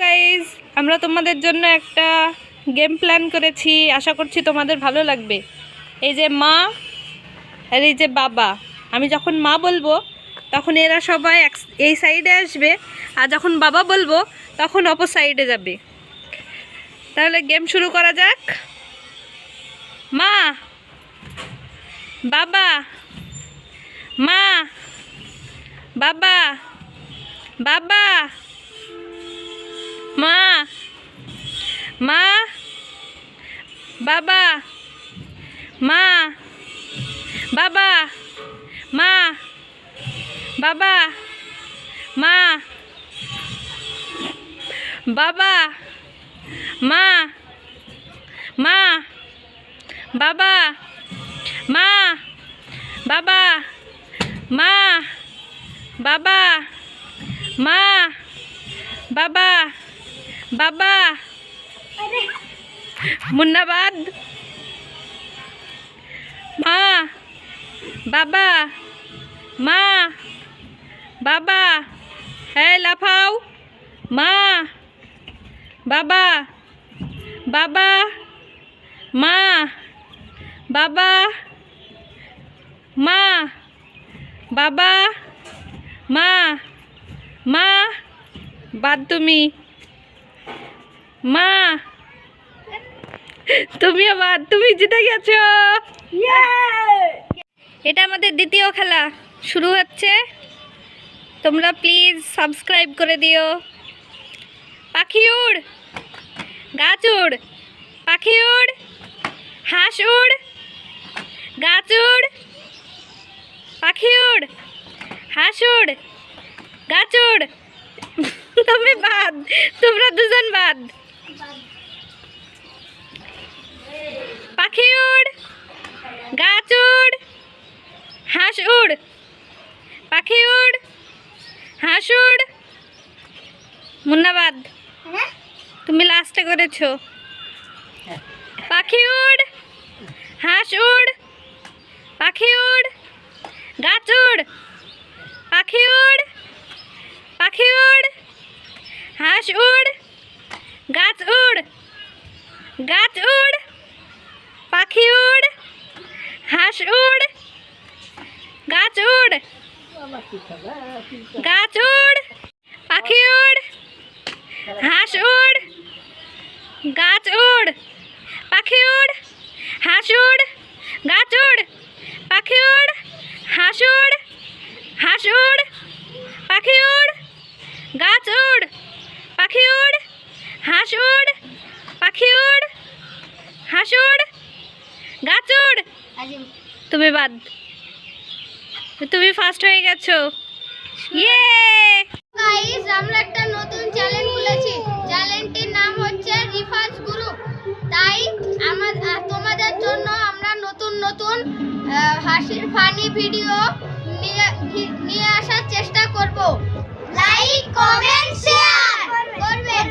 Guys, আমরা তোমাদের জন্য একটা গেম প্ল্যান করেছি। আশা করছি তোমাদের ভালো লাগবে। এই যে মা আর এই যে বাবা, আমি যখন মা বলবো তখন এরা সবাই এই সাইডে আসবে, আর যখন বাবা বলবো তখন অপর সাইডে যাবে। তাহলে গেম শুরু করা যাক। মা, বাবা, মা, বাবা, বাবা, মা, মা, বাবা, মা, বাবা, মা, বাবা, মা, বাবা, মা, মা, বাবা, মা, বাবা, মা, বাবা, মা, বাবা, বাবা, মুন্নাবাদ, মা, বাবা, মা, বাবা, এই লাফাও, মা, বাবা, বাবা, মা, বাবা, মা, বাবা, মা, মা, বাদ তুমি, মা, তুমিও বাদ, তুমি জিতে গেছো। এটা আমাদের দ্বিতীয় খেলা শুরু হচ্ছে। তোমরা প্লিজ সাবস্ক্রাইব করে দিও। পাখি উড়, গাছ উড়, পাখি উড়, হাঁস উড়, গাছ উড়, পাখি উড়, হাঁস উড়, গাছ উড়। তুমি বাদ, তোমরা দুজন বাদ। পাখি উড়, গাছ উড়, হাঁস উড়, পাখি উড়, হাঁস উড়। মুন্নাবাদ, তুমি লাস্টে করেছো। পাখি উড়, হাঁস উড়, পাখি উড়, গাছ উড়, পাখি উড়, পাখি উড়, হাঁস উড়, গাছ উড়, গাছ উড়, পাখি উড়, হাঁস উড়, গাছ উড়, গাছ উড়, পাখি উড়, হাঁস উড়, গাছ উড়, পাখি উড়, হাঁস উড়, গাছ উড়, পাখি উড়, হাঁস উড়, হাঁস উড়, পাখি উড়, গাছ উড়, পাখি উড়, হাঁস উড়, পাখি উড়, হাঁস উড়, গাছ উড়। তুমি বাদ, তুমি ফার্স্ট হয়ে গেছো। ইয়ে গাইস, আমরা একটা নতুন চ্যানেল খুলেছি। চ্যানেলটির নাম হচ্ছে রিফাজ গ্রুপ। তাই তোমাদের জন্য আমরা নতুন নতুন হাসির ফানি ভিডিও নিয়ে আসার চেষ্টা করব। লাইক, কমেন্ট, শেয়ার করবেন।